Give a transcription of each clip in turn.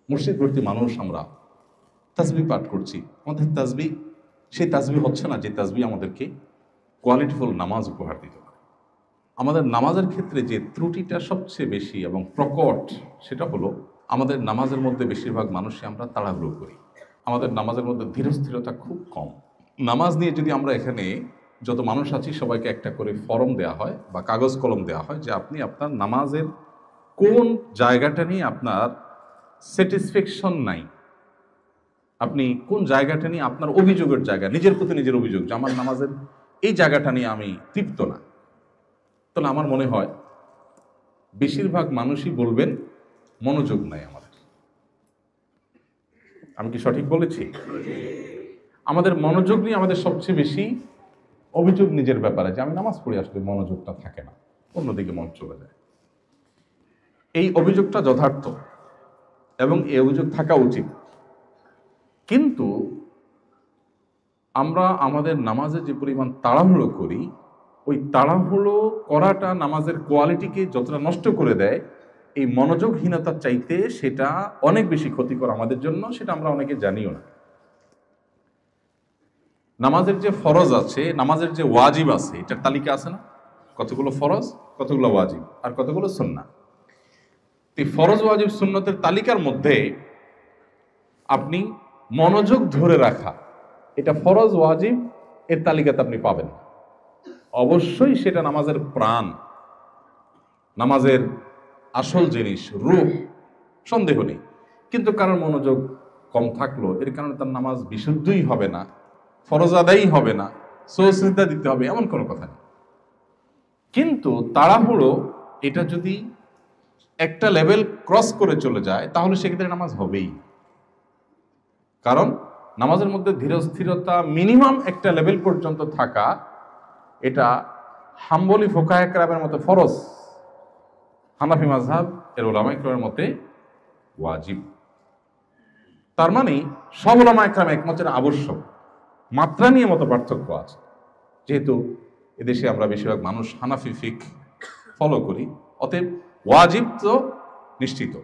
মসজিদ ভর্তি মানুষ আমরা তাসবিহ পাঠ করছি, আমাদের তাসবিহ সেই তাসবিহ হচ্ছে না যে তাসবিহ আমাদেরকে কোয়ালিটিফুল নামাজ উপহার দিতে পারে। আমাদের নামাজের ক্ষেত্রে যে ত্রুটিটা সবচেয়ে বেশি এবং প্রকট, সেটা হলো আমাদের নামাজের মধ্যে বেশিরভাগ মানুষই আমরা তাড়াহুড়ো করি। আমাদের নামাজের মধ্যে ধীরস্থিরতা খুব কম। নামাজ নিয়ে যদি আমরা এখানে যত মানুষ আছি সবাইকে একটা করে ফর্ম দেওয়া হয় বা কাগজ কলম দেওয়া হয় যে আপনি আপনার নামাজের কোন জায়গাটা নিয়ে আপনার স্যাটিসফ্যাকশন নাই, আপনি কোন জায়গাটা নিয়ে আপনার অভিযোগের জায়গা, নিজের প্রতি নিজের অভিযোগ যে আমার নামাজের এই জায়গাটা নিয়ে আমি তৃপ্ত না, তাহলে আমার মনে হয় বেশিরভাগ মানুষই বলবেন মনোযোগ নাই আমাদের। আমি কি সঠিক বলেছি? আমাদের মনোযোগ নিয়ে আমাদের সবচেয়ে বেশি অভিযোগ নিজের ব্যাপারে, যে আমি নামাজ পড়ে আসলে মনোযোগটা থাকে না, অন্যদিকে মন চলে যায়। এই অভিযোগটা যথার্থ এবং এই অভিযোগ থাকা উচিত, কিন্তু আমরা আমাদের নামাজে যে পরিমাণ তাড়াহুড়ো করি, ওই তাড়াহুড়ো করাটা নামাজের কোয়ালিটিকে যতটা নষ্ট করে দেয়, এই মনোযোগহীনতার চাইতে সেটা অনেক বেশি ক্ষতিকর আমাদের জন্য, সেটা আমরা অনেকে জানিও না। নামাজের যে ফরজ আছে, নামাজের যে ওয়াজিব আছে, এটার তালিকা আছে না? কতগুলো ফরজ, কতগুলো ওয়াজিব, আর কতগুলো সুন্নাহ। এই ফরজ ওয়াজিব সুন্নতের তালিকার মধ্যে আপনি মনোযোগ ধরে রাখা, এটা ফরজ ওয়াজিব এর তালিকাতে আপনি পাবেন। অবশ্যই সেটা নামাজের প্রাণ, নামাজের আসল জিনিস, রূহ, সন্দেহ নেই। কিন্তু কারোর মনোযোগ কম থাকলো, এর কারণে তার নামাজ বিশুদ্ধই হবে না, ফরজ আদায়ই হবে না, সুজদা দিতে হবে, এমন কোনো কথা নেই। কিন্তু তাড়াহুড়ো এটা যদি একটা লেভেল ক্রস করে চলে যায়, তাহলে সেক্ষেত্রে নামাজ হবেই। কারণ নামাজের মধ্যে ধীরস্থিরতা মিনিমাম একটা লেভেল পর্যন্ত থাকা, এটা হাম্বলি ফুকাহে কেরামের মতে ফরজ, হানাফি মাযহাব এর উলামায়ে কেরামের মতে ওয়াজিব। তার মানে সব উলামায়ে কেরাম একমতের আবশ্যক, মাত্রা নিয়ে মত পার্থক্য আছে। যেহেতু এদেশে আমরা বেশিরভাগ মানুষ হানাফি ফিকহ ফলো করি, অতএব ওয়াজিব তো নিশ্চিত,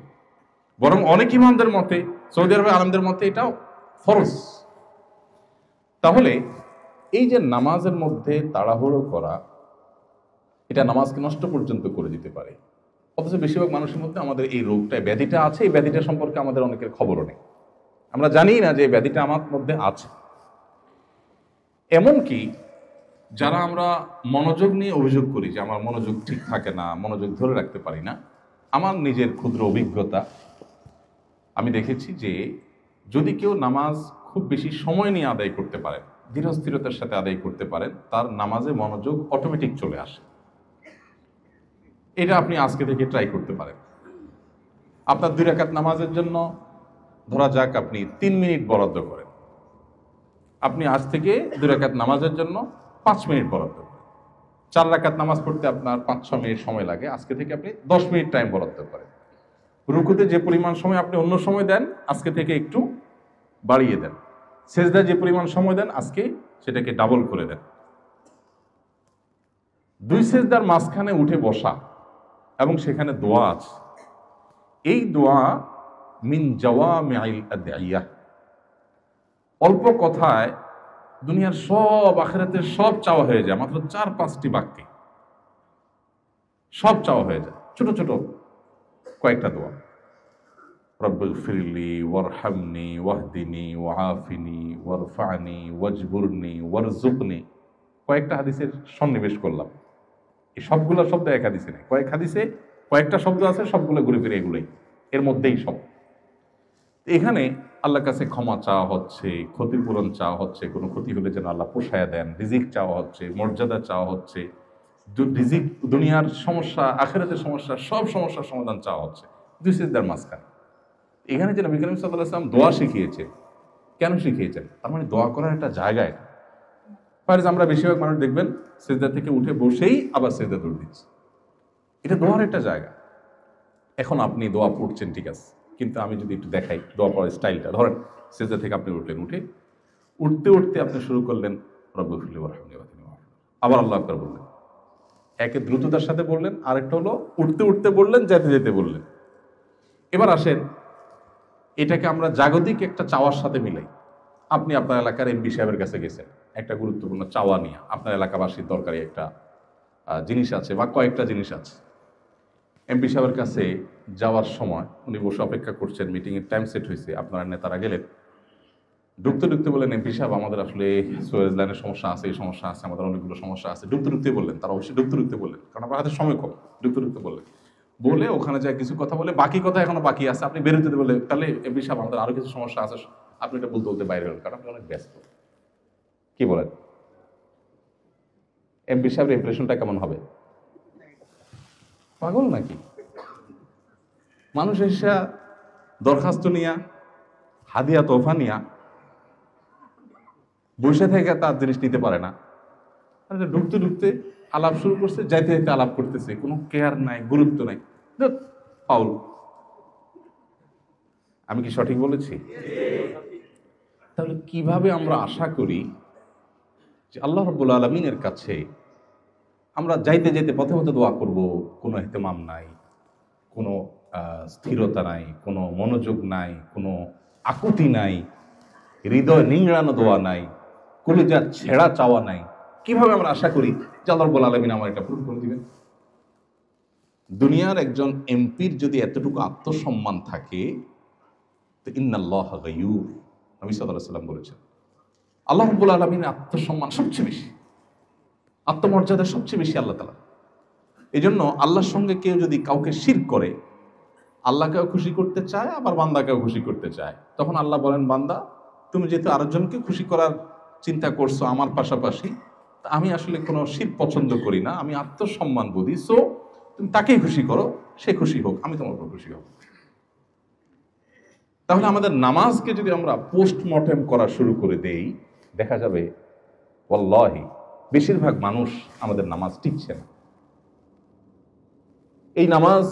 বরং অনেক ইমামদের মতে, সৌদি আরবের আলেমদের মতে এটাও ফরজ। তাহলে এই যে নামাজের মধ্যে তাড়াহুড়ো করা, এটা নামাজকে নষ্ট পর্যন্ত করে দিতে পারে। অথচ বেশিরভাগ মানুষের মধ্যে আমাদের এই রোগটা, ব্যাধিটা আছে। এই ব্যাধিটা সম্পর্কে আমাদের অনেকের খবরও নেই, আমরা জানি না যে এই ব্যাধিটা আমার মধ্যে আছে। এমনকি যারা আমরা মনোযোগ নিয়ে অভিযোগ করি যে আমার মনোযোগ ঠিক থাকে না, মনোযোগ ধরে রাখতে পারি না, আমার নিজের ক্ষুদ্র অভিজ্ঞতা, আমি দেখেছি যে যদি কেউ নামাজ খুব বেশি সময় নিয়ে আদায় করতে পারেন, ধীরস্থিরতার সাথে আদায় করতে পারেন, তার নামাজে মনোযোগ অটোমেটিক চলে আসে। এটা আপনি আজকে থেকে ট্রাই করতে পারেন। আপনার 2 রাকাত নামাজের জন্য ধরা যাক আপনি 3 মিনিট বরাদ্দ করেন, আপনি আজ থেকে 2 রাকাত নামাজের জন্য 5 মিনিট বরাদ্দ করেন। 4 রাকাত নামাজ পড়তে আপনার 5-6 মিনিট সময় লাগে, আজকে থেকে আপনি 10 মিনিট টাইম বরাদ্দ করেন। রুকুতে যে পরিমাণ সময় আপনি অন্য সময় দেন, আজকে থেকে একটু বাড়িয়ে দেন। সেজদায় যে পরিমাণ সময় দেন, আজকে সেটাকে ডাবল করে দেন। 2 সেজদার মাঝখানে উঠে বসা এবং সেখানে দোয়া আছে। এই দোয়া মিন জাওয়ামিআল আদইয়া, অল্প কথায় দুনিয়ার সব, আখিরাতের সব চাওয়া হয়ে যায় মাত্র 4-5টি বাক্যে, সব চাওয়া হয়ে যায়। ছোট ছোট কয়েকটা দোয়া, রব্বিগফিরলি ওয়ারহামনি ওয়াহদিনি ওয়াআফিনি ওয়ারফা'নি ওয়াজবুরনি ওয়ারযুকনি। কয়েকটা হাদিসের সন্নিবেশ করলাম। এই সবগুলো শব্দ এক হাদিসে নেই, কয়েক হাদিসে কয়েকটা শব্দ আছে, সবগুলো ঘুরে ফিরে এগুলোই, এর মধ্যেই সব। এখানে আল্লাহর কাছে ক্ষমা চাওয়া হচ্ছে, ক্ষতিপূরণ চাওয়া হচ্ছে, কোনো ক্ষতি হলে যেন আল্লাহ পোষায়া দেন, রিজিক চাওয়া হচ্ছে, মর্যাদা চাওয়া হচ্ছে, রিজিক, দুনিয়ার সমস্যা, আখিরাতের সমস্যা, সব সমস্যার সমাধান চাওয়া হচ্ছে 2 সিজদার মাঝখানে। এখানে যে নবী করিম সাল্লাল্লাহু আলাইহি ওয়াসাল্লাম দোয়া শিখিয়েছে, কেন শিখিয়েছেন? তার মানে দোয়া করার একটা জায়গা এটা। ফার্জ আমরা বেশিরভাগ মানুষ দেখবেন সিজদা থেকে উঠে বসেই আবার সিজদা দৌড় দিচ্ছে, এটা দোয়ার একটা জায়গা। এখন আপনি দোয়া পড়ছেন, ঠিক আছে, কিন্তু আমি যদি একটু দেখাই দোয়া পড়ার স্টাইলটা। ধরেন সিজদা থেকে আপনি উঠলেন, উঠতে উঠতে আপনি শুরু করলেন রব্বিগফিরলি ওয়ারহামনি ওয়াহদিনি ওয়াআফিনি, আবার আল্লাহু আকবার বললেন। একে দ্রুততার সাথে বললেন, আরেকটা হলো উঠতে উঠতে বললেন, যেতে যেতে বললেন। এবার আসেন এটাকে আমরা জাগতিক একটা চাওয়ার সাথে মিলাই। আপনি আপনার এলাকার এমপি সাহেবের কাছে গেছেন একটা গুরুত্বপূর্ণ চাওয়া নিয়ে, আপনার এলাকাবাসীর দরকারি একটা জিনিস আছে বা কয়েকটা জিনিস আছে। এমপি সাহেবের কাছে যাওয়ার সময় উনি বসে অপেক্ষা করছেন, মিটিংয়ের টাইম সেট হয়েছে, আপনারা নেতারা গেলেন। ঢুকতে ঢুকতে বললেন, এমপি সাহেব আমাদের আসলে সুয়েজ লাইনের সমস্যা আছে, এই সমস্যা আছে, আমাদের অনেকগুলো সমস্যা আছে। ঢুকতে ঢুকতে বললেন, তারা অবশ্যই ঢুকতে ঢুকতে বললেন, কারণ আপনার হাতে সময় কম। ঢুকতে ঢুকতে বললেন, বলে ওখানে যায় কিছু কথা বলে, বাকি কথা এখনো বাকি আছে, আপনি বেরোতে বলে, তাহলে এমপি সাহেব আমাদের আরো কিছু সমস্যা আছে, আপনি এটা বলতে বলতে বাইরে হলেন, কারণ আপনি অনেক ব্যস্ত। কি বলেন, এমপি সাহেবের ইমপ্রেশনটা কেমন হবে? পাগল নাকি? মানুষ এসে দরখাস্ত নিয়া, হাদিয়া তোফা নিয়া বসে থেকে তার জিনিস নিতে পারে না। ঢুকতে ঢুকতে আলাপ শুরু করছে, যাইতে যাইতে আলাপ করতেছে, কোনো কেয়ার নাই, গুরুত্ব নাই। ফাউল। আমি কি সঠিক বলেছি? তাহলে কিভাবে আমরা আশা করি যে আল্লাহ রাব্বুল আলামিনের কাছে আমরা যাইতে যাইতে পথে পথে দোয়া করব, কোনো ইহতিমাম নাই, কোনো স্থিরতা নাই, কোনো মনোযোগ নাই, কোনো আকুতি নাই, হৃদয় নিংড়ানো দোয়া নাই, কলিজা ছেঁড়া চাওয়া নাই। কিভাবে আমরা আশা করি যে আল্লাহ রাব্বুল আলামিন আমার এটা পূরণ করে দিবেন? দুনিয়ার একজন এমপির যদি এতটুকু আত্মসম্মান থাকে, তো ইন্নাল্লাহা গায়ুর, নবী সাল্লাল্লাহু আলাইহি ওয়াসাল্লাম বলেছেন, আল্লাহ রাব্বুল আলামিনের আত্মসম্মান সবচেয়ে বেশি, আত্মমর্যাদা সবচেয়ে বেশি আল্লাহ তাআলা। এই জন্য আল্লাহর সঙ্গে কেউ যদি কাউকে শিরক করে, আল্লাহকেও খুশি করতে চায়, আবার বান্দাকেও খুশি করতে চায়, তখন আল্লাহ বলেন, বান্দা তুমি যেহেতু আরেকজনকে খুশি করার চিন্তা করছো আমার পাশাপাশি, আমি আসলে কোনো শিরক পছন্দ করি না, আমি আত্মসম্মান বুঝি, সো তুমি তাকেই খুশি করো, সে খুশি হোক, আমি তোমার উপর খুশি হব। তাহলে আমাদের নামাজকে যদি আমরা পোস্টমর্টেম করা শুরু করে দেই, দেখা যাবে ওয়াল্লাহি বেশিরভাগ মানুষ আমাদের নামাজ টিকছে না। এই নামাজ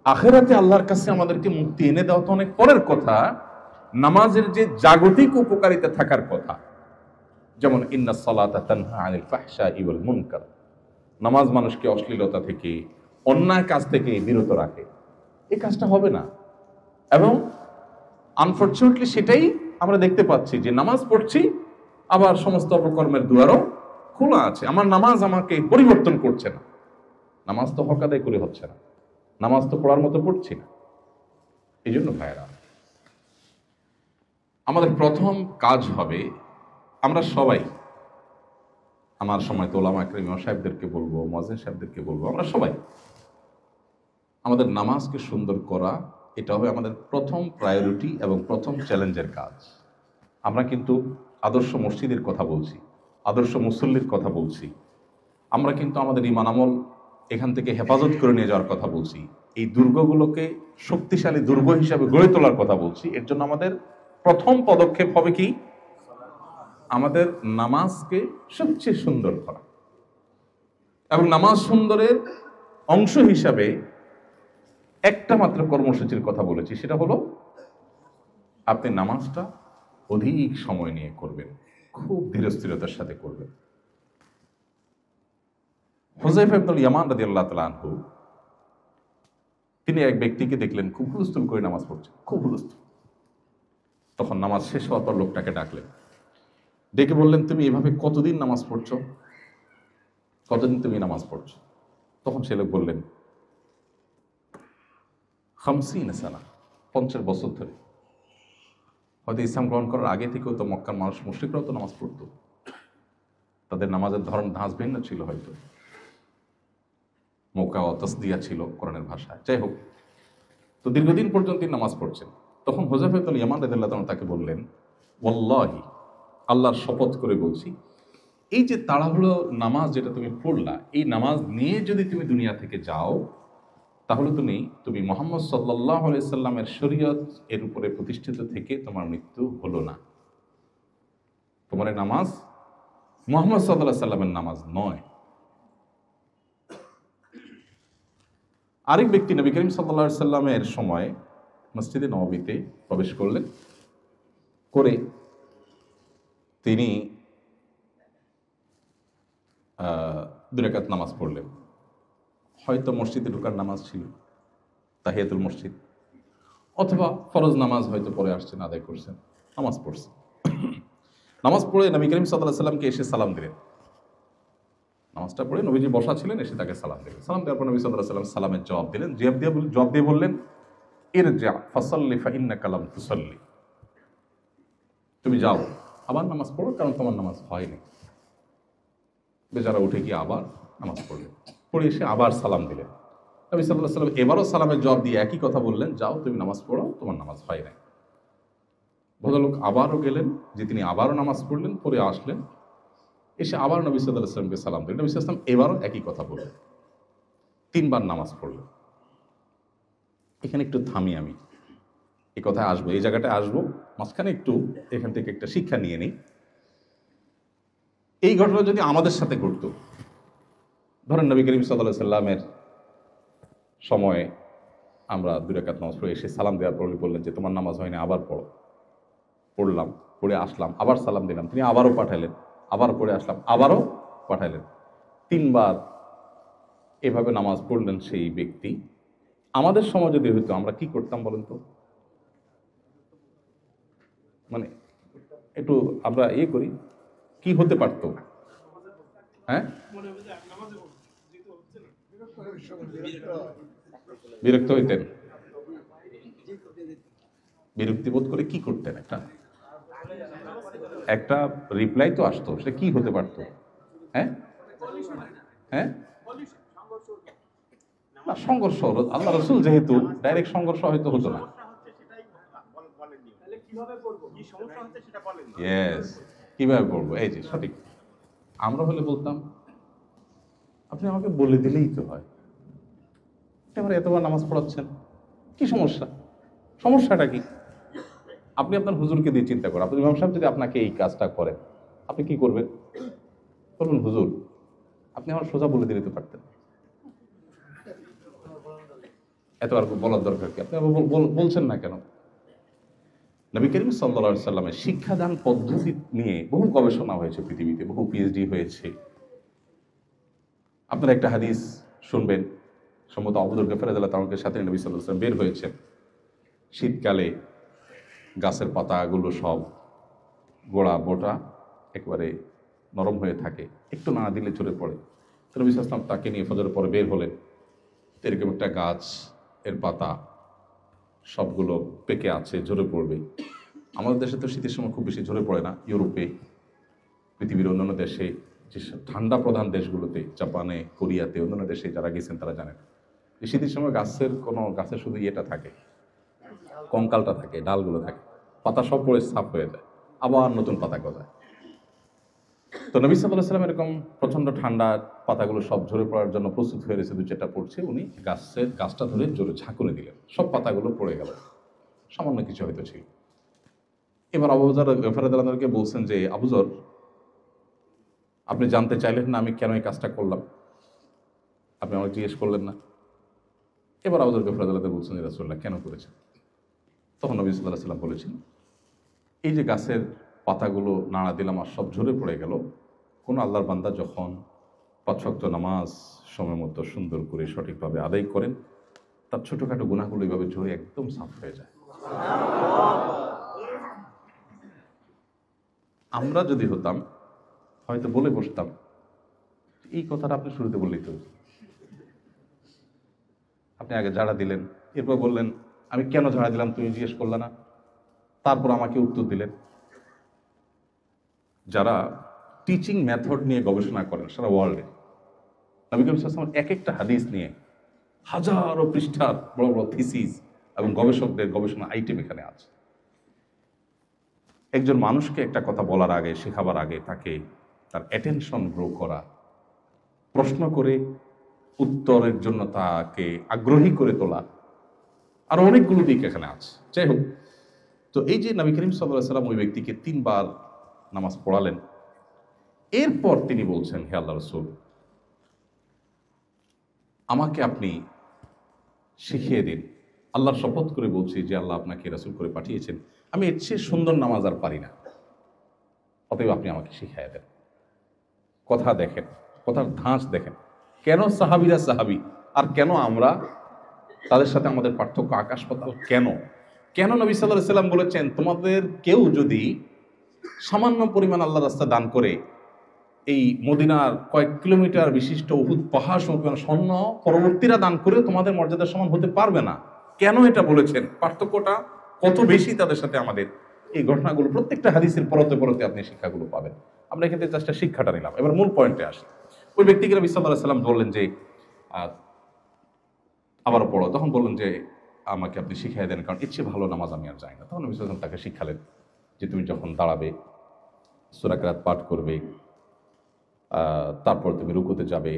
আখিরাতে আল্লাহর কাছে আমাদেরকে মুক্তি এনে দেওয়া তো অনেক পরের কথা, নামাজের যে জাগতিক উপকারিতা থাকার কথা, যেমন ইন্নাস সালাতা তানহা আনিল ফাহশাই ওয়াল মুনকার, নামাজ মানুষকে অশ্লীলতা থেকে, অন্যায় কাজ থেকে বিরত রাখে, এই কাজটা হবে না। এবং আনফরচুনেটলি সেটাই আমরা দেখতে পাচ্ছি, যে নামাজ পড়ছি, আবার সমস্ত অপকর্মের দুয়ারও খোলা আছে। আমার নামাজ আমাকে পরিবর্তন করছে না, নামাজ তো হক আদায় করে হচ্ছে না, নামাজ তো পড়ার মতো পড়ছি না। এই জন্য ভাইয়েরা, আমাদের প্রথম কাজ হবে, আমরা সবাই, আমার সময় তো ওলামা একরাম ইমাম সাহেবদেরকে বলবো, মুয়াজ্জিন সাহেবদেরকে বলবো, আমরা সবাই আমাদের নামাজকে সুন্দর করা, এটা হবে আমাদের প্রথম প্রায়োরিটি এবং প্রথম চ্যালেঞ্জের কাজ। আমরা কিন্তু আদর্শ মসজিদের কথা বলছি, আদর্শ মুসল্লির কথা বলছি, আমরা কিন্তু আমাদের ঈমান আমল এখান থেকে হেফাজত করে নিয়ে যাওয়ার কথা বলছি, এই দুর্গগুলোকে শক্তিশালী দুর্গ হিসাবে গড়ে তোলার কথা বলছি। এর জন্য আমাদের প্রথম পদক্ষেপ হবে কি? আমাদের নামাজকে সবচেয়ে সুন্দর করা। এবং নামাজ সুন্দরের অংশ হিসাবে একটা মাত্র কর্মসূচির কথা বলেছি, সেটা হলো আপনি নামাজটা অধিক সময় নিয়ে করবেন, খুব ধীরস্থিরতার সাথে করবেন। হুযায়ফা ইবনুল ইয়ামান রাদিয়াল্লাহু তাআলা আনহু, তিনি এক ব্যক্তিকে দেখলেন খুব হুলস্থুল করে নামাজ পড়ছে, খুব হুলস্থুল। তখন নামাজ শেষ হওয়ার পর লোকটাকে ডাকলেন, ডেকে বললেন, তুমি এভাবে কতদিন নামাজ পড়ছো, কতদিন তুমি নামাজ পড়ছো? তখন সে লোক বললেন, 50 সানা, 50 বছর ধরে। হয়তো ইসলাম গ্রহণ করার আগে থেকেও তো মক্কার মানুষ, মুশরিকরাও তো নামাজ পড়তো, তাদের নামাজের ধরন ধাঁচ ভিন্ন ছিল, হয়তো মক্কা ও তাসদিয়া ছিল কোরআনের ভাষায়। যাই হোক, তো দীর্ঘদিন পর্যন্ত তিনি নামাজ পড়ছেন। তখন হুযায়ফা ইবনুল ইয়ামান রাদিয়াল্লাহু তাআলা তাকে বললেন, ওয়াল্লাহি, আল্লাহর শপথ করে বলছি, এই যে তাড়াহুড়ো নামাজ যেটা তুমি পড়লা, এই নামাজ নিয়ে যদি তুমি দুনিয়া থেকে যাও, তাহলে তুমি মুহাম্মদ সাল্লাল্লাহু আলাইহি সাল্লামের শরীয়ত এর উপরে প্রতিষ্ঠিত থেকে তোমার মৃত্যু হলো না। তোমার নামাজ মুহাম্মদ সাল্লাল্লাহু আলাইহি সাল্লামের নামাজ নয়। আরেক ব্যক্তি নবী করিম সাল্লাল্লাহু আলাইহি সাল্লামের সময় মসজিদে নববীতে প্রবেশ করলেন, করে তিনি 2 রাকাত নামাজ পড়লেন। হয়তো মসজিদে ঢোকার নামাজ ছিল, তাহিয়াতুল মসজিদ। অথবা ফরজ নামাজ হয়তো পড়ে আসছেন, আদায় করছেন, নামাজ পড়ছেন। নামাজ পড়ে নবী করিম সাল্লাল্লাহু আলাইহি সাল্লামকে এসে সালাম দিলেন। নামাজটা পড়ে নবীজি বসা ছিলেন, এসে তাকে সালাম দিলেন। সালাম দেওয়ার পর নবী সাল্লাল্লাহু আলাইহি সাল্লাম সালামের জবাব দিলেন। জবাব দিয়ে বললেন, ইরজা ফাসাল্লি ফাইন্নাকা লাম তুসাল্লি, তুমি যাও আবার নামাজ পড়ো, কারণ তোমার নামাজ হয়নি। বেচারা উঠে গিয়ে আবার নামাজ পড়লেন, পড়ে এসে আবার সালাম দিলেন। নবী সাল্লাল্লাহু আলাইহি সাল্লাম এবারও সালামের জবাব দিয়ে একই কথা বললেন, যাও তুমি নামাজ পড়ো, তোমার নামাজ হয় নাই। ভদ্রলোক আবারও গেলেন, যে তিনি আবারও নামাজ পড়লেন, পড়ে আসলেন, এসে আবার নবী সাল্লাল্লাহু আলাইহি সাল্লামকে সালাম দিলেন। নবী সাল্লাল্লাহু আলাইহি সাল্লাম এবারও একই কথা বললেন, 3 বার নামাজ পড়লেন। এখানে একটু থামি, আমি এই কথায় আসবো, এই জায়গাটায় আসবো, মাঝখানে একটু এখান থেকে একটা শিক্ষা নিয়ে নিই। এই ঘটনা যদি আমাদের সাথে ঘটতো, ধরেন নবী করিম সাল্লাল্লাহু আলাইহি সাল্লামের সময়ে আমরা 2 রাকাত নামাজ পড়ে এসে সালাম দেওয়ার পর বললেন যে তোমার নামাজ হয়নি, আবার পড়ো। পড়লাম, পড়ে আসলাম, আবার সালাম দিলাম, তিনি আবারও পাঠাইলেন, আবার পড়ে আসলাম, আবারও পাঠাইলেন। 3 বার এভাবে নামাজ পড়লেন সেই ব্যক্তি। আমাদের সময় যদি হইতো আমরা কি করতাম বলেন তো? মানে একটু আমরা করি, কি হতে পারতো? হ্যাঁ, বিরক্ত হইতেন, বিরক্তি বোধ করে কি করতেন? একটা রিপ্লাই তো আসতো, সে কি হতে পারতো? হ্যাঁ হ্যাঁ, না, সংঘর্ষ হলো। আল্লাহ রসুল যেহেতু ডাইরেক্ট সংঘর্ষ হয়তো হতো না। ইয়েস, কিভাবে পড়বো, এই যে সঠিক। আমরা হলে বলতাম আপনি আমাকে বলে দিলেই তো হয়, আমার এতবার নামাজ পড়াচ্ছেন, কি সমস্যা, সমস্যাটা কি? আপনি আপনার হুজুরকে দিয়ে চিন্তা করেন, আপনার ইমাম সাহেব যদি আপনাকে এই কাজটা করেন, আপনি কি করবেন? বলবেন হুজুর আপনি আমার সোজা বলে দিতে পারতেন, এত আর বলার দরকার কি, আপনি বলছেন না কেন? নবী করিম সাল্লাল্লাহু আলাইহি সাল্লামের শিক্ষাদান পদ্ধতি নিয়ে বহু গবেষণা হয়েছে পৃথিবীতে, বহু পিএইচডি হয়েছে। আপনারা একটা হাদিস শুনবেন, সম্ভবত আবু যর গফার রাদিয়াল্লাহু তাআলার সাথে নবী সাল্লাল্লাহু আলাইহি ওয়াসাল্লাম বের হয়েছেন। শীতকালে গাছের পাতাগুলো সব গোড়া বোটা একেবারে নরম হয়ে থাকে, একটু নাড়া দিলে ঝরে পড়ে। তো নবী সাল্লাল্লাহু আলাইহি ওয়াসাল্লাম তাকে নিয়ে ফজরের পরে বের হলেন। এরকম একটা গাছ, এর পাতা সবগুলো পেকে আছে, ঝরে পড়বে। আমাদের দেশে তো শীতের সময় খুব বেশি ঝরে পড়ে না, ইউরোপে, পৃথিবীর অন্যান্য দেশে, যেসব ঠান্ডা প্রধান দেশগুলোতে, জাপানে, কোরিয়াতে, অন্যান্য দেশে যারা গেছেন তারা জানেন যে শীতের সময় গাছের শুধু ইয়েটা থাকে, কঙ্কালটা থাকে, ডালগুলো থাকে, পাতা সব পড়ে সাফ হয়ে যায়, আবার নতুন পাতা গজায়। তো নবী সাল্লাল্লাহু আলাইহি ওয়াসাল্লাম এরকম প্রচন্ড ঠান্ডা, পাতাগুলো সব ঝরে পড়ার জন্য প্রস্তুত হয়ে রয়েছে, 2-4টা পড়ছে, উনি গাছটা ধরে জোরে ঝাঁকুনি দিলেন, সব পাতাগুলো পড়ে গেল, সামান্য কিছু হয়তো ছিল। এবার আবু যর গফার রাদিয়াল্লাহু আনহু বলছেন যে আবু যর, আপনি জানতে চাইলেন না আমি কেন এই কাজটা করলাম, আপনি আমাকে জিজ্ঞেস করলেন না। এবার আবু যর গফার রাদিয়াল্লাহু আনহু বলছেন, রাসূলুল্লাহ কেন করেছেন? তখন নবী সাল্লাল্লাহু আলাইহি ওয়াসাল্লাম বলেছেন, এই যে গাছের পাতাগুলো নাড়া দিলাম আর সব ঝরে পড়ে গেল, কোন আল্লাহর বান্দা যখন 5 ওয়াক্ত নামাজ সময় মতো সুন্দর করে সঠিকভাবে আদায় করেন, তার ছোটখাটো গুনাহগুলো এইভাবে ঝরে একদম সাফ হয়ে যায়। আমরা যদি হতাম হয়তো বলে বসতাম, এই কথাটা আপনি শুরুতে বললেই তো, আপনি আগে ঝাড়া দিলেন, এরপর বললেন আমি কেন ঝাড়া দিলাম তুমি জিজ্ঞেস করলে না, তারপর আমাকে উত্তর দিলেন। যারা টিচিং মেথড নিয়ে গবেষণা করেন সারা ওয়ার্ল্ডে, নবী করিম সাল্লাল্লাহু আলাইহি ওয়াসাল্লাম এক একটা হাদিস নিয়ে হাজারো পৃষ্ঠার বড় বড় থিসিস এবং গবেষকদের গবেষণা আইটেম এখানে আছে। একজন মানুষকে একটা কথা বলার আগে, শেখাবার আগে তাকে তার অ্যাটেনশন গ্রো করা, প্রশ্ন করে উত্তরের জন্য তাকে আগ্রহী করে তোলা, আর অনেকগুলো দিক এখানে আছে। যাই হোক, তো এই যে নবী করিম সাল্লাল্লাহু আলাইহি ওয়াসাল্লাম ওই ব্যক্তিকে 3 বার নামাজ পড়ালেন, এরপর তিনি বলছেন, হে আল্লাহ রাসূল, আমাকে আপনি শিখিয়ে দিন, আল্লাহর শপথ করে বলছি যে আল্লাহ আপনাকে রাসূল করে পাঠিয়েছেন, আমি এর চেয়ে সুন্দর নামাজ আর পারি না, অতএব আপনি আমাকে শিখিয়ে দেন। কথা দেখেন, কথার ধাঁচ দেখেন, কেন সাহাবীরা সাহাবী আর কেন আমরা, তাদের সাথে আমাদের পার্থক্য আকাশ পাতাল। কেন? কেন নবী সাল্লাল্লাহু আলাইহি সাল্লাম বলেছেন তোমাদের কেউ যদি সামান্য পরিমাণ আল্লাহ রাস্তা দান করে এই মদিনার কয়েক কিলোমিটার বিশিষ্ট উহুদ পাহাড় সমপরিমাণ স্বর্ণ পরবর্তীরা দান করে তোমাদের মর্যাদার সমান হতে পারবে না। কেন এটা বলেছেন, পার্থক্যটা কত বেশি তাদের সাথে আমাদের, এই ঘটনাগুলো প্রত্যেকটা হাদিসের পরতে পরতে আপনি শিক্ষাগুলো পাবেন। আমরা এখান থেকে জাস্ট শিক্ষাটা নিলাম। এবার মূল পয়েন্টে আসি। ওই ব্যক্তিকে নবী সাল্লাল্লাহু আলাইহি সাল্লাম বললেন যে আবারও পড়ো, তখন বললেন যে আমাকে আপনি শিখিয়ে দেন, কারণ ইচ্ছে ভালো নামাজ আমি আর যাই না। তখন নবী সাল্লাল্লাহু আলাইহি ওয়াসাল্লাম তাকে শিখালেন যে তুমি যখন দাঁড়াবে সূরা কিরাত পাঠ করবে, তারপর তুমি রুকুতে যাবে,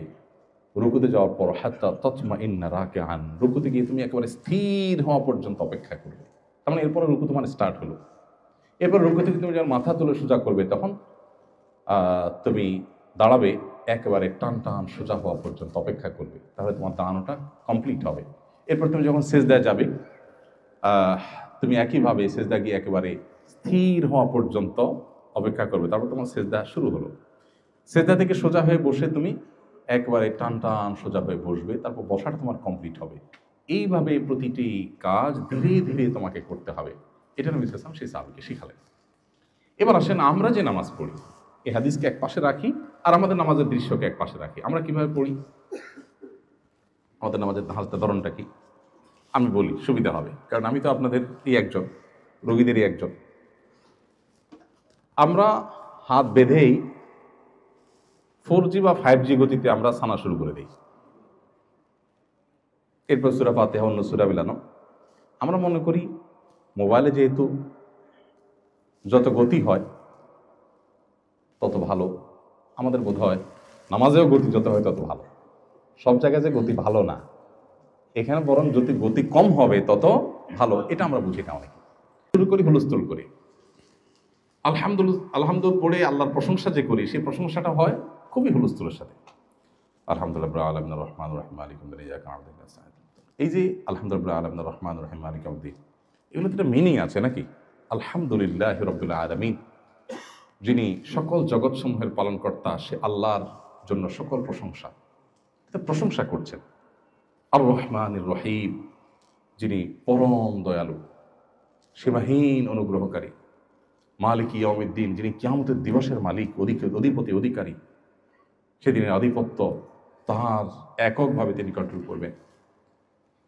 রুকুতে যাওয়ার পর হাত্তা তাতমাইন্না রাকিআন, রুকুতে গিয়ে তুমি একেবারে স্থির হওয়া পর্যন্ত অপেক্ষা করবে। তার মানে এরপরে রুকু তোমার স্টার্ট হলো। এরপর রুকু থেকে তুমি যখন মাথা তুলে সোজা করবে তখন তুমি দাঁড়াবে, একেবারে টান টান সোজা হওয়া পর্যন্ত অপেক্ষা করবে, তাহলে তোমার দাঁড়ানোটা কমপ্লিট হবে। এরপর তুমি যখন সেজদায় যাবে তুমি একইভাবে সেজদা গিয়ে একেবারে স্থির হওয়া পর্যন্ত অপেক্ষা করবে, তারপর তোমার সেজদা শুরু হলো। সেজদা থেকে সোজা হয়ে বসে তুমি একবারে টান টান সোজা হয়ে বসবে, তারপর বসাটা তোমার কমপ্লিট হবে। এইভাবে প্রতিটি কাজ ধীরে ধীরে তোমাকে করতে হবে। এটা নবী সাল্লাল্লাহু আলাইহি ওয়াসাল্লাম সেই সাহাবীকে শিখালেন। এবার আসেন আমরা যে নামাজ পড়ি, এই হাদিসকে এক পাশে রাখি আর আমাদের নামাজের দৃশ্যকে এক পাশে রাখি। আমরা কিভাবে পড়ি, আমাদের নামাজের ধরনটা কি আমি বলি, সুবিধা হবে, কারণ আমি তো আপনাদেরই একজন, রোগীদেরই একজন। আমরা হাত বেঁধেই 4G বা 5G গতিতে আমরা সানা শুরু করে দিই। এরপর সূরা ফাতিহা, অন্য সূরা মিলানো। আমরা মনে করি মোবাইলে যেহেতু যত গতি হয় তত ভালো, আমাদের বোধ হয় নামাজেও গতি যত হয় তত ভালো। সব জায়গায় যে গতি ভালো না, এখানে বরং যদি গতি কম হবে তত ভালো, এটা আমরা বুঝি না। অনেকে শুরু করি হুলস্থুল করি, আলহামদুলিল্লাহ পড়ে আল্লাহর প্রশংসা যে করি, সেই প্রশংসাটা হয় খুবই হুলস্থুলের সাথে। আলহামদুলিল্লাহ রাব্বিল আলামিন রহমানির রহিম মালিকিল ইয়াউমিদ্দিন ইয়াকা না'বুদু ওয়া ইয়াকা নাস্তাঈন। এই যে আলহামদুলিল্লাহ রাব্বিল আলামিন রহমানির রহিম মালিকিল ইয়াউমিদ্দিন, এগুলো তো একটা মিনিং আছে নাকি? আলহামদুলিল্লাহি রাব্বিল আলামিন, যিনি সকল জগৎসমূহের পালনকর্তা, সে আল্লাহর জন্য সকল প্রশংসা, এটা প্রশংসা করছেন। আর রহমানির রহিম, যিনি পরম দয়ালু, সীমাহীন অনুগ্রহকারী। মালিক ইয়াউমিদ্দিন, যিনি কিয়ামতের দিবসের মালিক, অধিপতি, অধিকারী, সেদিনের আধিপত্য তাহার এককভাবে তিনি কন্ট্রোল করবেন।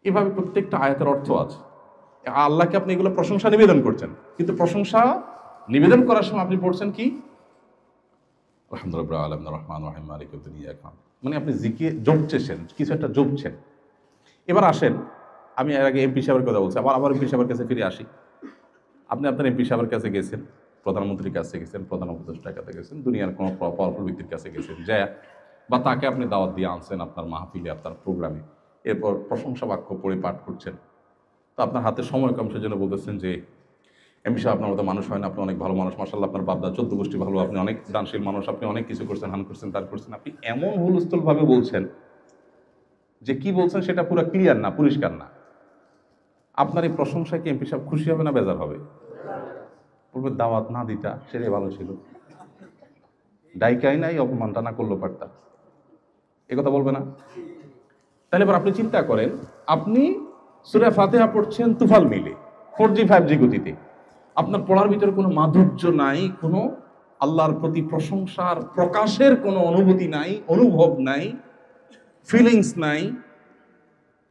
এভাবে প্রত্যেকটা আয়াতের অর্থ আছে। আল্লাহকে আপনি এগুলো প্রশংসা নিবেদন করছেন, কিন্তু প্রশংসা নিবেদন করার সময় আপনি পড়ছেন কি আলহামদুলিল্লাহ রাব্বিল আলামিন রহমানির রহিম মালিকিল ইয়াউমিদ্দিন ইয়াকা, মানে আপনি জপছেন, কিছু একটা জপছেন। এবার আসেন, আমি এর আগে এমপি সাহেবের কথা বলছি, আবার এমপি সাহেবের কাছে ফিরে আসি। আপনি আপনার এমপি সাহেবের কাছে গেছেন, প্রধানমন্ত্রীর কাছে গেছেন, প্রধান উপদেষ্টার কাছে গেছেন, দুনিয়ার কোনো পাওয়ারফুল ব্যক্তির কাছে গেছেন, যায় বা তাকে আপনি দাওয়াত দিয়ে আনছেন আপনার মাহফিলে, আপনার প্রোগ্রামে। এরপর প্রশংসা বাক্য পড়ে পাঠ করছেন। তো আপনার হাতে সময় কম, সেজন্য বলতেছেন যে এমপি সাহেব আপনার মতো মানুষ হয় না, আপনি অনেক ভালো মানুষ, মাশাআল্লাহ আপনার বাপদা 14 গোষ্ঠী ভালো, আপনি অনেক দানশীল মানুষ, আপনি অনেক কিছু করছেন, হান করছেন, তার করছেন। আপনি এমন হুলস্থুলভাবে বলছেন যে কি বলছেন সেটা পুরো ক্লিয়ার না, পরিষ্কার না। আপনার এই প্রশংসায় কি এমপি সাহেব খুশি হবে না বেজার হবে? বলবে দাওয়াত না দিতা সেটাই ভালো ছিল, ডাইকাই নাই, অপমানটা না করলো পারতা, এ কথা বলবে না? তাহলে এবার আপনি চিন্তা করেন, আপনি সূরা ফাতিহা পড়ছেন তুফাল মিলে 4G 5G গতিতে, আপনার পড়ার ভিতরে কোনো মাধুর্য নাই, কোনো আল্লাহর প্রতি প্রশংসার প্রকাশের কোনো অনুভূতি নাই, অনুভব নাই, ফিলিংস নাই,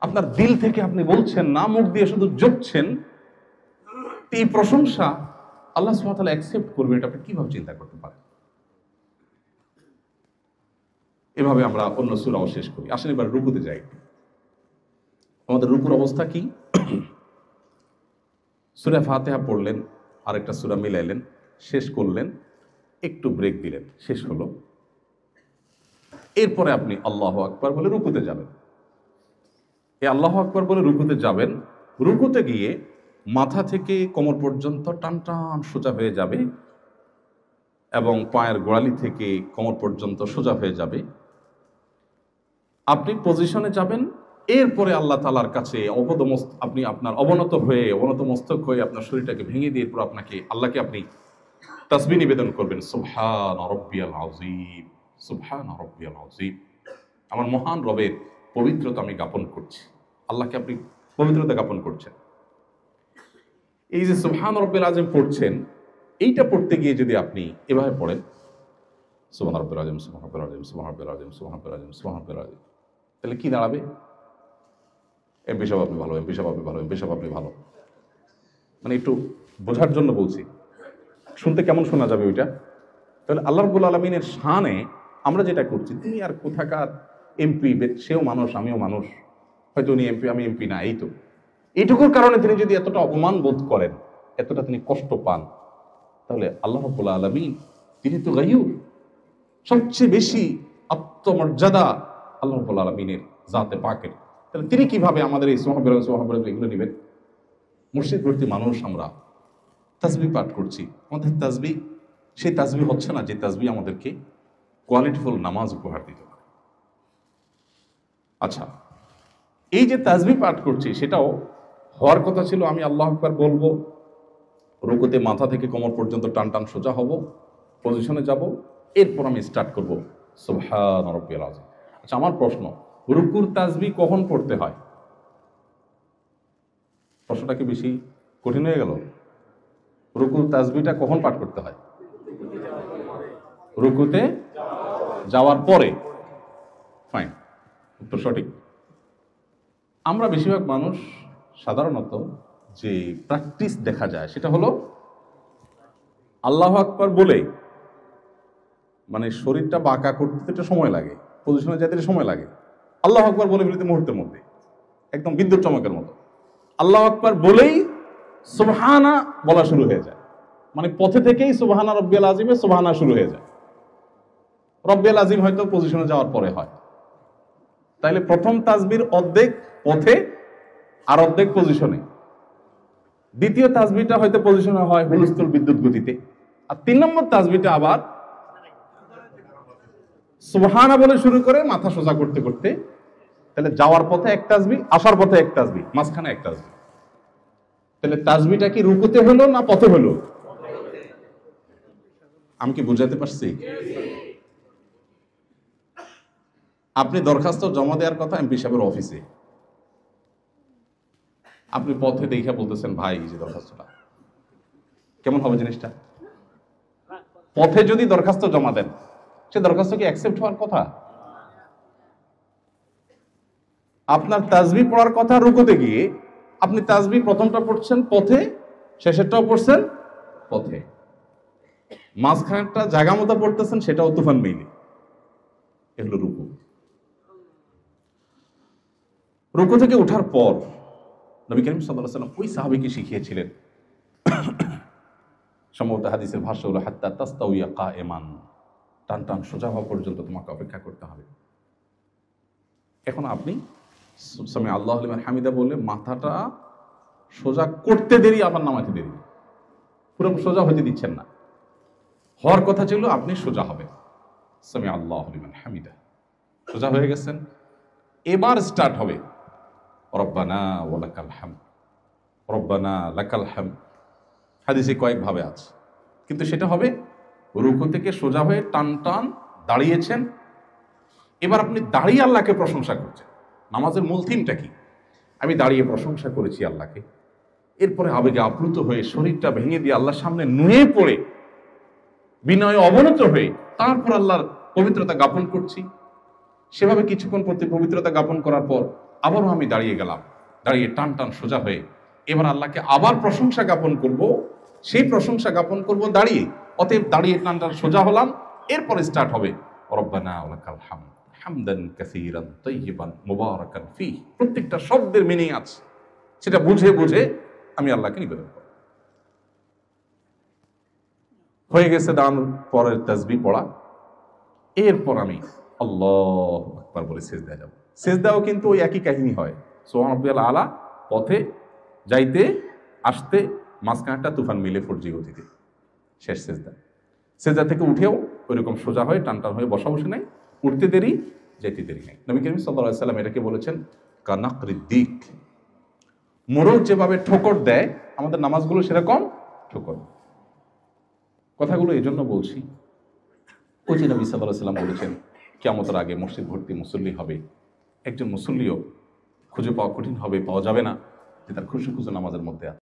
আপনার দিল থেকে আপনি বলছেন না, মুখ দিয়ে শুধু জপছেন। এই প্রশংসা আল্লাহ সুবহানাহু ওয়া তাআলা অ্যাকসেপ্ট করবেন, এটা আপনি কিভাবে চিন্তা করতে পারেন? এভাবে আমরা অন্য সূরাও শেষ করি। আসেন এবার রুকুতে যাই। আমাদের রুকুর অবস্থা কি? সূরা ফাতিহা পড়লেন, আরেকটা সূরা মিলাইলেন, শেষ করলেন, একটু ব্রেক দিলেন, শেষ হলো। এরপরে আপনি আল্লাহু আকবার বলে রুকুতে যাবেন। এই আল্লাহু আকবার বলে রুকুতে যাবেন। রুকুতে গিয়ে মাথা থেকে কোমর পর্যন্ত টান টান সোজা হয়ে যাবে এবং পায়ের গোড়ালি থেকে কোমর পর্যন্ত সোজা হয়ে যাবে। আপনি পজিশনে যাবেন। এরপরে আল্লাহ তাআলার কাছে আপনি আপনার অবনত মস্তক হয়ে আপনার শরীরটাকে ভেঙে দিয়ে পুরো আল্লাহকে আপনি তাসবিহ নিবেদন করবেন, সুবহান রাব্বিয়াল আযীম, সুবহান রাব্বিয়াল আযীম। আমার মহান রবের পবিত্রতা আমি জ্ঞাপন করছি। আল্লাহকে আপনি পবিত্রতা জ্ঞাপন করছেন। এই যে সুবহান রাব্বিল আযীম পড়ছেন, এইটা পড়তে গিয়ে যদি আপনি এভাবে পড়েন সুবহান রাব্বিল আযীম, সুবহান রাব্বিল আযীম, সুবহান রাব্বিল আযীম, সুবহান রাব্বিল আযীম, সুবহান রাব্বিল আযীম, তাহলে কি দাঁড়াবে? এমপি সাহেব আপনি ভালো, এমপি সাহেব আপনি ভালো, এমপি সাহেব আপনি ভালো। মানে একটু বোঝার জন্য বলছি, শুনতে কেমন শোনা যাবে ওইটা? তাহলে আল্লাহ রাব্বুল আলামিনের শানে আমরা যেটা করছি, তুমি আর কোথাকার এমপি, সেও মানুষ আমিও মানুষ, হয়তো উনি এমপি আমি এমপি না, এই তো এইটুকুর কারণে তিনি যদি এতটা অপমান বোধ করেন, এতটা তিনি কষ্ট পান, তাহলে আল্লাহ রাব্বুল আলামিন তিনি তো গায়ুর, সবচেয়ে বেশি আত্মমর্যাদা আল্লাহ রাব্বুল আলামিনের জাতে পাকের। তাহলে তিনি কিভাবে আমাদের এই সুবহানাল্লাহ এগুলো নেবেন? মসজিদ ভর্তি মানুষ আমরা তাসবিহ পাঠ করছি, আমাদের তাসবিহ সেই তাসবিহ হচ্ছে না যে তাসবিহ আমাদেরকে কোয়ালিটিফুল নামাজ উপহার দিতে পারে। আচ্ছা, এই যে তাসবিহ পাঠ করছি সেটাও হওয়ার কথা ছিল আমি আল্লাহু আকবার বলবো, রুকুতে মাথা থেকে কোমর পর্যন্ত টান টান সোজা হব, পজিশনে যাব, এরপর আমি স্টার্ট করব সুবহান রাব্বিল আযীম। আচ্ছা, আমার প্রশ্ন, রুকুর তাসবিহ কখন পড়তে হয়? প্রশ্নটা কি বেশি কঠিন হয়ে গেল? রুকুর তাসবিহটা কখন পাঠ করতে হয়? রুকুতে যাওয়ার পরে। ফাইন, উত্তর সঠিক। আমরা বেশিরভাগ মানুষ সাধারণত যে প্র্যাকটিস দেখা যায় সেটা হলো আল্লাহু আকবার বলে, মানে শরীরটা বাঁকা করতে একটু সময় লাগে, পজিশনে যেতে সময় লাগে, আল্লাহু আকবার বলে ফেলতে মুহূর্তের মধ্যে, একদম বিদ্যুৎ চমকের মতো আল্লাহু আকবার বলেই সুবহানা বলা শুরু হয়ে যায়। মানে পথে থেকেই সুবহানা রাব্বিয়াল আযীমে সুবহানা শুরু হয়ে যায়। রাব্বিয়াল আযীম হয়তো পজিশনে যাওয়ার পরে হয়। তাইলে প্রথম তাসবিহর অর্ধেক পথে আর অর্ধেক পজিশনে, দ্বিতীয় তাসবিহটা হয়তো পজিশনে হয় হুলস্থুল বিদ্যুৎ গতিতে, আর 3 নম্বর তাসবিহটা আবার সুবহানা বলে শুরু করে মাথা সোজা করতে করতে, তাহলে যাওয়ার পথে এক তাসবিহ, আসার পথে এক তাসবিহ, মাঝখানে এক তাসবিহ। তাহলে তাসবিহটা কি রুকুতে হলো না পথে হলো? আমি কি বুঝাতে পারছি? আপনি দরখাস্ত জমা দেওয়ার কথা এমপি সাহেবের অফিসে, আপনি পথে দেখে বলতেছেন ভাই এই যে দরখাস্তটা, কেমন হবে জিনিসটা? পথে যদি দরখাস্ত জমা দেন, সে দরখাস্ত কি অ্যাকসেপ্ট হওয়ার কথা? আপনার তাসবিহ পড়ার কথা রুকুতে গিয়ে, আপনি তাসবিহ প্রথমটা পড়ছেন পথে, শেষেরটাও পড়ছেন পথে, মাঝখানেরটা জায়গা মতো পড়তেছেন সেটাও তুফান মেইলে। এগুলো রুকু। রুকু থেকে ওঠার পর নবী করিম সাল্লাল্লাহু আলাইহি ওয়াসাল্লাম ওই সাহাবীকে শিখিয়েছিলেন, সম্ভবত হাদিসের ভাষ্য হলো হাত্তা তাস্তাউইয়া কায়েমান, টান টান সোজা হওয়া পর্যন্ত তোমাকে অপেক্ষা করতে হবে। এখন আপনি সামি আল্লাহু লিমান হামিদা বলে মাথাটা সোজা করতে দেরি, আবার নামাতে দেরি, পুরো সোজা হতে দিচ্ছেন না। হওয়ার কথা ছিল আপনি সোজা হবেন, সামি আল্লাহু লিমান হামিদা, সোজা হয়ে গেছেন, এবার স্টার্ট হবে রব্বানা ওয়া লাকাল হামদ, রব্বানা লাকাল হামদ। হাদিসে কয়েকভাবে আছে, কিন্তু সেটা হবে রুকু থেকে সোজা হয়ে টান টান দাঁড়িয়েছেন, এবার আপনি দাঁড়িয়ে আল্লাহকে প্রশংসা করছেন। নামাজের মূল থিমটা কি? আমি দাঁড়িয়ে প্রশংসা করেছি আল্লাহকে, এরপরে আবেগে আপ্লুত হয়ে শরীরটা ভেঙে দিয়ে আল্লাহর সামনে নুয়ে পড়ে বিনয়ে অবনত হয়ে তারপর আল্লাহর পবিত্রতা জ্ঞাপন করছি। সেভাবে কিছুক্ষণ প্রতি পবিত্রতা জ্ঞাপন করার পর আবারও আমি দাঁড়িয়ে গেলাম, দাঁড়িয়ে টান টান সোজা হয়ে এবার আল্লাহকে আবার প্রশংসা জ্ঞাপন করব, সেই প্রশংসা জ্ঞাপন করব দাঁড়িয়ে। অতএব দাঁড়িয়ে টান টান সোজা হলাম, এরপরে স্টার্ট হবে রব্বানা ওয়া লাকাল হামদ হামদান কাসীরান তাইয়িবান মুবারাকান ফীহি। প্রত্যেকটা শব্দের মিনিং আছে, সেটা বুঝে বুঝে আমি আল্লাহকে নিবেদন করব। হয়ে গেছে দাঁড়ানোর পরের তাসবিহ পড়া, এরপর আমি আল্লাহু আকবার বলে সিজদায় যাব। সিজদাও কিন্তু ওই একই কাহিনী হয়, সুবহান রাব্বিয়াল আলা পথে যাইতে আসতে মাঝখানটা তুফান মিলে ফোরজি গতিতে শেষ সিজদা। সিজদা থেকে উঠেও ওইরকম সোজা হয়ে টান টান হয়ে বসা বসে নাই, উঠতে দেরি যেতে দেরি নাই। নবী করিম সাল্লাল্লাহু আলাইহি সাল্লাম এটাকে বলেছেন কানাকরিদ দিক, মোরগ যেভাবে ঠোকর দেয় আমাদের নামাজগুলো সেরকম ঠোকর। কথাগুলো এই জন্য বলছি, ওই যে নবী সাল্লাল্লাহু আলাইহি সাল্লাম বলেছেন কিয়ামতের আগে মসজিদ ভর্তি মুসল্লি হবে, একজন মুসল্লিও খুঁজে পাওয়া কঠিন হবে, পাওয়া যাবে না যে তার খুশু খুশু নামাজের মধ্যে আছে।